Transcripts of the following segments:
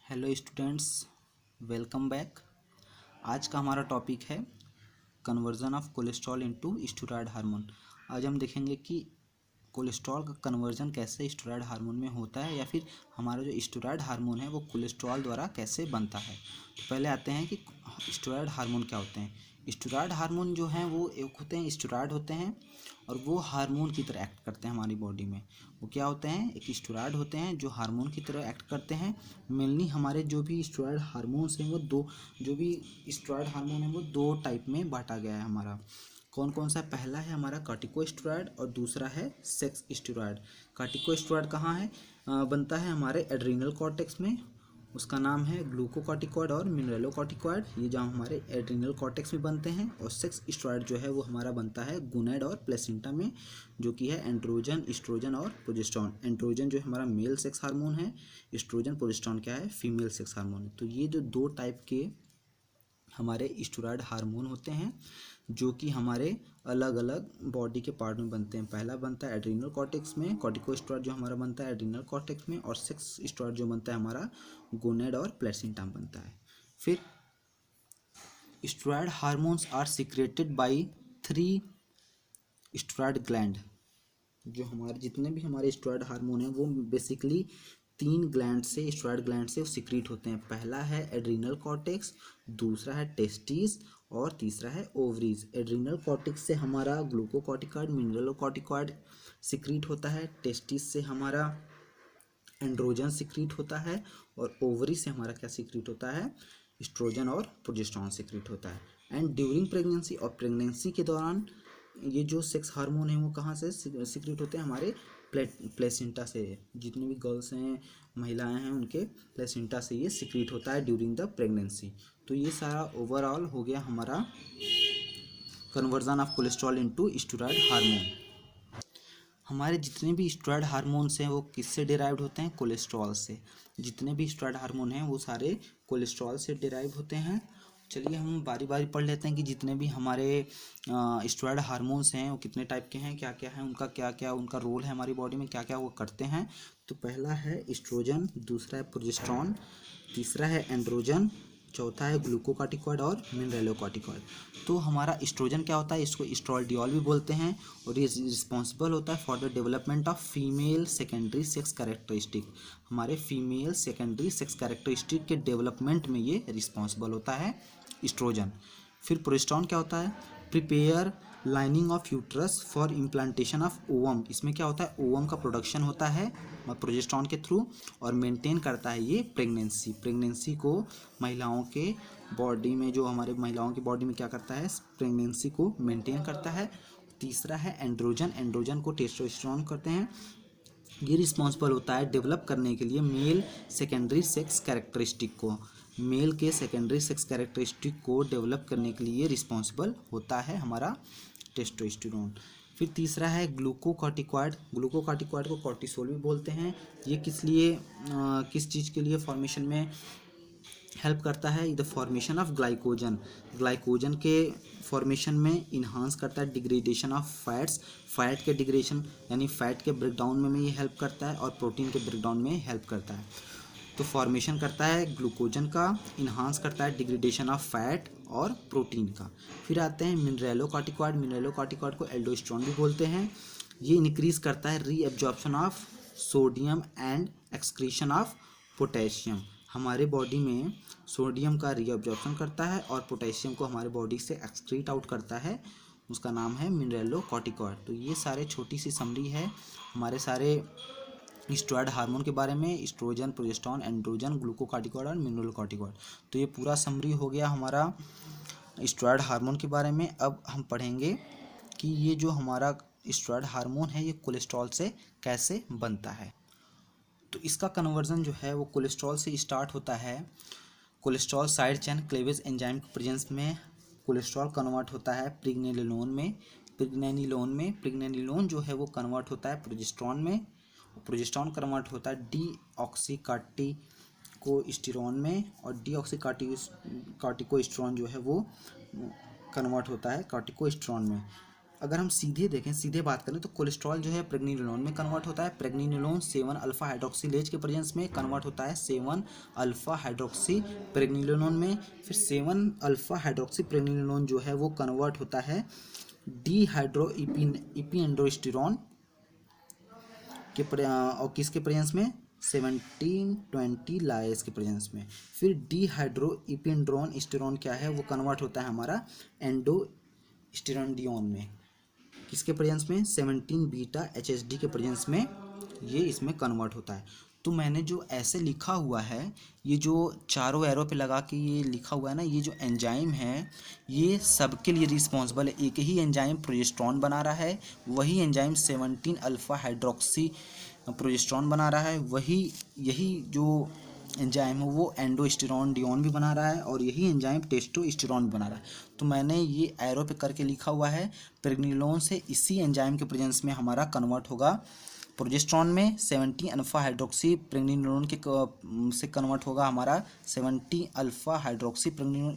Hello students, welcome back. आज का हमारा टॉपिक है conversion of cholesterol into steroid hormone. आज हम देखेंगे कि कोलेस्ट्रॉल का कन्वर्जन कैसे स्टेरॉयड हार्मोन में होता है या फिर हमारा जो स्टेरॉयड हार्मोन है वो कोलेस्ट्रॉल द्वारा कैसे बनता है। तो पहले आते हैं कि स्टेरॉयड हार्मोन क्या होते हैं। स्टेरॉयड हार्मोन जो हैं वो एक होते हैं स्टेरॉयड होते हैं और वो हार्मोन की तरह एक्ट करते हैं हमारी बॉडी में। वो क्या होते हैं, एक स्टेरॉयड होते हैं जो हार्मोन की तरह एक्ट करते हैं। मेनली हमारे जो भी स्टेरॉयड हार्मोन्स हैं वो स्टेरॉयड हार्मोन है वो दो टाइप में बांटा गया है हमारा। कौन कौन सा? पहला है हमारा कार्टिकोस्टेरॉयड और दूसरा है सेक्स स्टेरॉयड। कार्टिकोस्टेरॉयड कहाँ है? बनता है हमारे एड्रीनल कॉर्टेक्स में। उसका नाम है ग्लूकोकॉर्टिकॉइड और मिनरलोकॉर्टिकॉइड। ये जहाँ हमारे एड्रीनल कॉर्टेक्स में बनते हैं। और सेक्स स्टेरॉयड जो है वो हमारा बनता है गोनैड और प्लेसेंटा में, जो कि है एंड्रोजन, एस्ट्रोजन और प्रोजेस्टेरॉन। एंड्रोजन जो हमारा मेल सेक्स हार्मोन है, एस्ट्रोजन प्रोजेस्टेरॉन क्या है, फीमेल सेक्स हार्मोन है। तो ये जो दो टाइप के हमारे स्टेरॉयड हार्मोन होते हैं जो कि हमारे अलग अलग बॉडी के पार्ट में बनते हैं। पहला बनता है एड्रीनल कॉर्टेक्स में, कॉर्टिकोस्टेरॉयड जो हमारा बनता है एड्रीनल कॉर्टेक्स में, और सेक्स स्टेरॉयड जो बनता है हमारा गोनेड और प्लेसेंटा में बनता है। फिर steroid hormones are secreted by 3 steroid gland. जो हमारे जितने भी हमारे स्टेरॉयड हार्मोन हैं वो बेसिकली 3 ग्लैंड से, स्टेरॉयड ग्लैंड से सीक्रेट होते हैं। पहला है एड्रीनल कॉर्टेक्स, दूसरा है टेस्टिस और तीसरा है ओवरीज। एड्रीनल कॉर्टेक्स से हमारा ग्लूकोकॉर्टिकॉइड, मिनरलोकॉर्टिकॉइड सीक्रेट होता है। टेस्टिस से हमारा एंड्रोजन सीक्रेट होता है और ओवरी से हमारा क्या सीक्रेट होता है, एस्ट्रोजन और प्रोजेस्टेरॉन सीक्रेट होता है। एंड ड्यूरिंग प्रेगनेंसी, और प्रेगनेंसी के दौरान ये जो सेक्स हार्मोन है वो कहाँ से सीक्रेट होते हैं, हमारे प्लेसेंटा से। जितनी भी गर्ल्स हैं, महिलाएं हैं, उनके प्लेसेंटा से ये सीक्रेट होता है ड्यूरिंग द प्रेगनेंसी। तो ये सारा ओवरऑल हो गया हमारा conversion of cholesterol into steroid hormone. हमारे जितने भी स्टेरॉयड हार्मोन्स हैं वो किससे डिराइव्ड होते हैं, कोलेस्ट्रॉल से। जितने भी स्टेरॉयड हार्मोन हैं वो सारे कोलेस्ट्रॉल से डिराइव होते हैं। चलिए हम बारी बारी पढ़ लेते हैं कि जितने भी हमारे स्टेरॉयड हार्मोन्स हैं वो कितने टाइप के हैं, क्या क्या है उनका, क्या क्या उनका रोल है हमारी बॉडी में, क्या क्या वो करते हैं। तो पहला है एस्ट्रोजन, दूसरा है प्रोजेस्टेरॉन, तीसरा है एंड्रोजन, चौथा है ग्लूकोकॉर्टिकॉइड और मिनरलोकॉर्टिकॉइड। तो हमारा एस्ट्रोजन क्या होता है, इसको एस्ट्रोडियोल भी बोलते हैं और ये रिस्पॉन्सिबल होता है for the development of female secondary sex characteristic. हमारे फीमेल सेकेंडरी सेक्स कैरेक्टरिस्टिक के डेवलपमेंट में ये रिस्पॉन्सिबल होता है एस्ट्रोजन। फिर प्रोजेस्टेरॉन क्या होता है, prepare lining of uterus for implantation of ovum. इसमें क्या होता है, ओवम का प्रोडक्शन होता है प्रोजेस्टेरॉन के थ्रू और मेंटेन करता है ये प्रेगनेंसी को महिलाओं के बॉडी में, जो हमारे महिलाओं की बॉडी में क्या करता है, प्रेगनेंसी को मेंटेन करता है। तीसरा है एंड्रोजन, एंड्रोजन को टेस्टोस्टेरोन करते हैं। ये रिस्पॉन्सिबल होता है डेवलप करने के लिए मेल सेकेंडरी सेक्स कैरेक्टरिस्टिक को। मेल के सेकेंडरी सेक्स कैरेक्टरिस्टिक को डेवलप करने के लिए रिस्पॉन्सिबल होता है हमारा टेस्टोस्टेरोन। फिर तीसरा है ग्लूकोकॉर्टिकॉइड। ग्लूकोकॉर्टिकॉइड को कॉर्टिसोल भी बोलते हैं। ये किस चीज़ के लिए फॉर्मेशन में हेल्प करता है, the formation of glycogen. Glycogen के फॉर्मेशन में इन्हांस करता है, डिग्रेडेशन ऑफ फैट्स, फैट के डिग्रेडेशन यानी फैट के ब्रेकडाउन में ये हेल्प करता है और प्रोटीन के ब्रेकडाउन में हेल्प करता है। तो फॉर्मेशन करता है ग्लूकोजन का, इन्हांस करता है डिग्रेडेशन ऑफ फैट और प्रोटीन का। फिर आते हैं मिनरलोकॉर्टिकॉइड। मिनरलोकॉर्टिकॉइड को एल्डोस्टेरोन भी बोलते हैं। ये इंक्रीज करता है reabsorption of sodium and excretion of potassium. हमारे बॉडी में सोडियम का रीअब्जॉर्प्शन करता है और पोटेशियम को हमारे बॉडी से एक्सक्रीट आउट करता है। उसका नाम है मिनरलोकॉर्टिकॉइड। तो ये सारे छोटी सी समरी है हमारे सारे स्टेरॉयड हार्मोन के बारे में, एस्ट्रोजन, प्रोजेस्टेरॉन, एंड्रोजन, ग्लूकोकॉर्टिकॉइड और मिनरलोकॉर्टिकॉइड। तो ये पूरा समरी हो गया हमारा स्टेरॉयड हार्मोन के बारे में। अब हम पढ़ेंगे कि ये जो हमारा स्टेरॉयड हार्मोन है ये कोलेस्ट्रॉल से कैसे बनता है। तो इसका कन्वर्जन जो है वो कोलेस्ट्रॉल से स्टार्ट होता है। Cholesterol side chain cleavage enzyme के प्रेजेंस में कोलेस्ट्रॉल कन्वर्ट होता है प्रेग्नेनिलोन में। प्रेग्नेनिलोन जो है वो कन्वर्ट होता है प्रोजेस्टेरॉन में। प्रोजेस्टेरॉन कन्वर्ट होता है डीऑक्सीकार्टिकोस्टेरोन में और डीऑक्सीकार्टिकोस्टेरोन जो है वो कन्वर्ट होता है कॉर्टिकोस्टेरोन में। अगर हम सीधे देखें, सीधे बात करें तो कोलेस्ट्रॉल जो है प्रेग्निनोलोन में कन्वर्ट होता है। प्रेग्निनोलोन 7 अल्फा हाइड्रोक्सीलेज के प्रेजेंस में कन्वर्ट होता है 7 अल्फा हाइड्रोक्सी प्रेग्निनोलोन में। फिर 7 अल्फा हाइड्रोक्सी प्रेग्निनोलोन जो है वो कन्वर्ट होता है डीहाइड्रो इपीएंडोस्टेरोन के और किसके प्रेजेंस में, 1720 लाइस के प्रेजेंस में। फिर डीहाइड्रो इपिंड्रोन स्टेरोन क्या है, वो कन्वर्ट होता है हमारा एंडोस्टेरोनडियोन में, किसके प्रेजेंस में, 17 बीटा एचएसडी के प्रेजेंस में ये इसमें कन्वर्ट होता है। तो मैंने जो ऐसे लिखा हुआ है, ये जो चारों एरो पे लगा के ये लिखा हुआ है ना, ये जो एंजाइम है ये सबके लिए रिस्पॉन्सिबल है। एक ही एंजाइम प्रोजेस्टेरोन बना रहा है, वही एंजाइम 17 अल्फा हाइड्रोक्सी प्रोजेस्टेरोन बना रहा है, वही यही जो एंजाइम है वो एंडोस्टेरोनडियोन भी बना रहा है, और यही एंजाइम टेस्टोस्टेरोन भी बना रहा है। तो मैंने ये एरो पे करके लिखा हुआ है, प्रेग्निनोलोन से इसी एंजाइम के प्रेजेंस में हमारा कन्वर्ट होगा प्रोजेस्टेरोन में 70 अल्फा हाइड्रोक्सी प्रेग्निनोलोन के से कन्वर्ट होगा हमारा 70 अल्फा हाइड्रोक्सी प्रेग्निनोलोन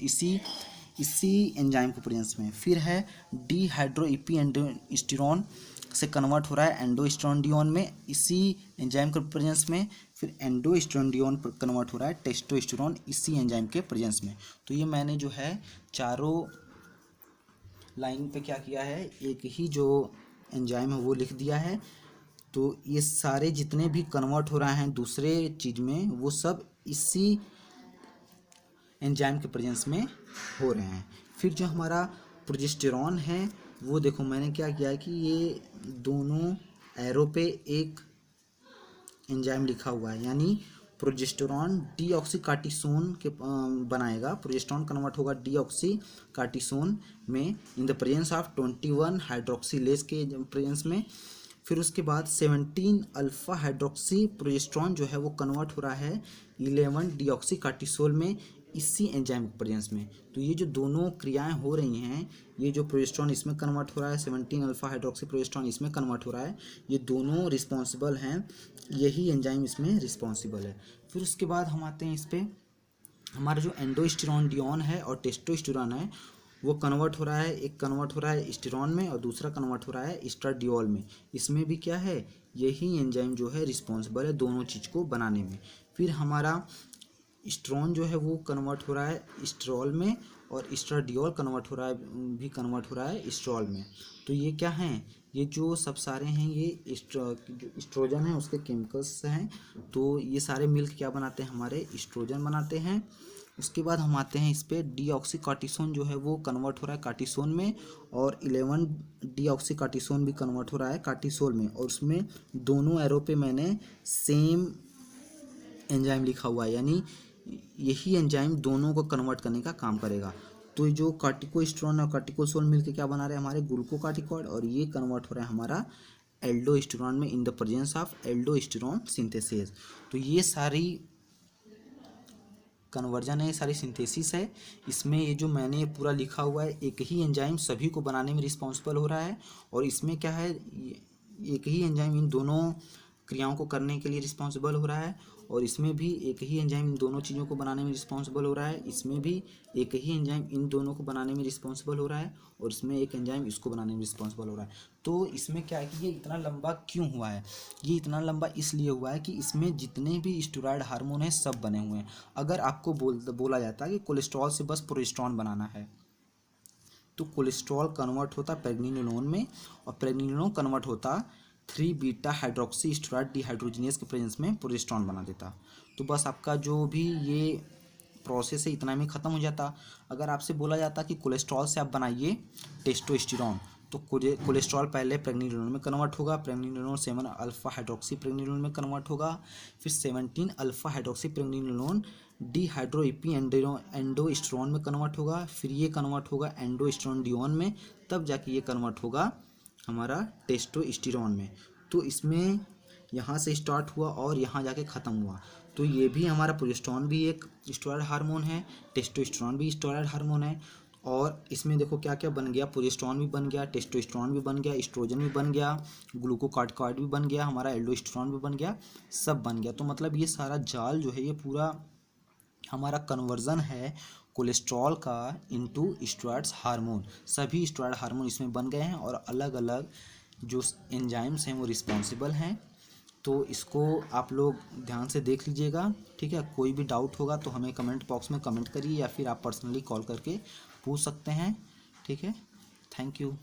इसी एंजाइम के प्रेजेंस में। फिर है डीहाइड्रोइपीएंडोस्टेरोन से कन्वर्ट हो रहा है एंडोस्टेरोनडियोन में, इसी एंजाइम के प्रेजेंस में। फिर एंडोस्टेरोनडियोन कन्वर्ट हो रहा है टेस्टोस्टेरोन इसी एंजाइम के प्रेजेंस में। तो ये मैंने जो है चारों लाइन पे क्या किया है, एक ही जो एंजाइम है वो लिख दिया है। तो ये सारे जितने भी कन्वर्ट हो रहे हैं दूसरे चीज़ में, वो सब इसी एंजाइम के प्रेजेंस में हो रहे हैं। फिर जो हमारा प्रोजेस्टेरॉन है वो देखो मैंने क्या किया है कि ये दोनों एरो पे एक एंजाइम लिखा हुआ है, यानी प्रोजेस्टेरॉन डीऑक्सीकार्टिसोन के बनाएगा। प्रोजेस्टेरॉन कन्वर्ट होगा डीऑक्सीकार्टिसोन में in the presence of 21 hydroxylase के प्रेजेंस में। फिर उसके बाद 17 अल्फा हाइड्रोक्सी प्रोजेस्टेरॉन जो है वो कन्वर्ट हो रहा है 11 डीऑक्सीकार्टिसोल में इसी एंजाइम के प्रेजेंस में। तो ये जो दोनों क्रियाएं हो रही हैं, ये जो प्रोजेस्टेरॉन इसमें कन्वर्ट हो रहा है, 17 अल्फा हाइड्रोक्सी प्रोजेस्टेरॉन इसमें कन्वर्ट हो रहा है, ये दोनों रिस्पॉन्सिबल हैं, यही एंजाइम इसमें रिस्पॉन्सिबल है। फिर उसके बाद हम आते हैं इस पर, हमारा जो एंडोस्टेरोनडियोन है और टेस्टोस्टेरोन है वो कन्वर्ट हो रहा है, एक कन्वर्ट हो रहा है स्टेरॉन में और दूसरा कन्वर्ट हो रहा है एस्ट्राडियोल में। इसमें भी क्या है, यही एंजाइम जो है रिस्पॉन्सिबल है दोनों चीज़ को बनाने में। फिर हमारा स्ट्रॉन जो है वो कन्वर्ट हो रहा है स्ट्रॉल में, और एस्ट्राडियोल कन्वर्ट हो रहा है, भी कन्वर्ट हो रहा है स्ट्रॉल में। तो ये क्या हैं, ये जो सब सारे हैं ये जो एस्ट्रोजन है उसके केमिकल्स हैं। तो ये सारे मिलकर क्या बनाते हैं, हमारे एस्ट्रोजन बनाते हैं। उसके बाद हम आते हैं इस पर, डीऑक्सीकार्टिसोन जो है वो कन्वर्ट हो रहा है कार्टिसोन में, और 11 डीऑक्सीकार्टिसोन भी कन्वर्ट हो रहा है कार्टिसोल में, और उसमें दोनों एरो पे मैंने सेम एंजाइम लिखा हुआ है, यानी यही एंजाइम दोनों को कन्वर्ट करने का काम करेगा। तो जो कार्टिकोस्टेरोन और कार्टिकोसोल मिलकर क्या बना रहे हैं, हमारे ग्लूकोकार्टिकॉइड, और ये कन्वर्ट हो रहा है हमारा एल्डोस्टेरोन में in the presence of aldosterone synthesis. तो ये सारी कन्वर्जन है, ये सारी सिंथेसिस है। इसमें ये जो मैंने पूरा लिखा हुआ है, एक ही एंजाइम सभी को बनाने में रिस्पॉन्सिबल हो रहा है, और इसमें क्या है, एक ही एंजाइम इन दोनों क्रियाओं को करने के लिए रिस्पॉन्सिबल हो रहा है, और इसमें भी एक ही एंजाइम इन दोनों चीज़ों को बनाने में रिस्पॉन्सिबल हो रहा है। इसमें भी एक ही एंजाइम इन दोनों को बनाने में रिस्पॉन्सिबल हो रहा है, और इसमें एक एंजाइम इसको बनाने में रिस्पॉन्सिबल हो रहा है। तो इसमें क्या है कि ये इतना लंबा क्यों हुआ है, ये इतना लंबा इसलिए हुआ है कि इसमें जितने भी स्टेरॉयड हार्मोन हैं सब बने हुए हैं। अगर आपको बोला जाता है कि कोलेस्ट्रॉल से बस प्रोजेस्टेरॉन बनाना है, तो कोलेस्ट्रॉल कन्वर्ट होता प्रेग्निनोलोन में, और प्रेग्निनोलोन कन्वर्ट होता 3 बीटा हाइड्रोक्सी स्टेरॉयड डिहाइड्रोजिनेज के प्रेजेंस में प्रोजेस्टेरॉन बना देता। तो बस आपका जो भी ये प्रोसेस है इतना में ख़त्म हो जाता। अगर आपसे बोला जाता कि कोलेस्ट्रॉल से आप बनाइए टेस्टोस्टेरोन, तो कोलेस्ट्रॉल पहले प्रेग्निनोलोन में कन्वर्ट होगा, प्रेग्निनोलोन 7 अल्फा हाइड्रोक्सी प्रेग्निनोलोन में कन्वर्ट होगा, फिर 17 अल्फा हाइड्रोक्सी प्रेग्निनोलोन डीहाइड्रोइपी एंडोस्टेरोन में कन्वर्ट होगा, फिर ये कन्वर्ट होगा एंडोस्टेरोनडियोन में, तब जाके ये कन्वर्ट होगा हमारा टेस्टोस्टेरोन में। तो इसमें यहाँ से स्टार्ट हुआ और यहाँ जाके ख़त्म हुआ। तो ये भी हमारा प्रोजेस्टेरॉन भी एक स्टेरॉयड हार्मोन है, टेस्टोस्टेरोन भी स्टेरॉयड हार्मोन है, और इसमें देखो क्या क्या बन गया, प्रोजेस्टेरॉन भी बन गया, टेस्टोस्टेरोन भी बन गया, एस्ट्रोजन भी बन गया, ग्लूकोकार्टिकॉइड भी बन गया, हमारा एल्डोस्टेरोन भी बन गया, सब बन गया। तो मतलब ये सारा जाल जो है ये पूरा हमारा कन्वर्जन है कोलेस्ट्रॉल का इनटू स्टेरॉइड्स हार्मोन। सभी स्टेरॉइड हार्मोन इसमें बन गए हैं और अलग अलग जो एंजाइम्स हैं वो रिस्पॉन्सिबल हैं। तो इसको आप लोग ध्यान से देख लीजिएगा, ठीक है। कोई भी डाउट होगा तो हमें कमेंट बॉक्स में कमेंट करिए या फिर आप पर्सनली कॉल करके पूछ सकते हैं, ठीक है। Thank you.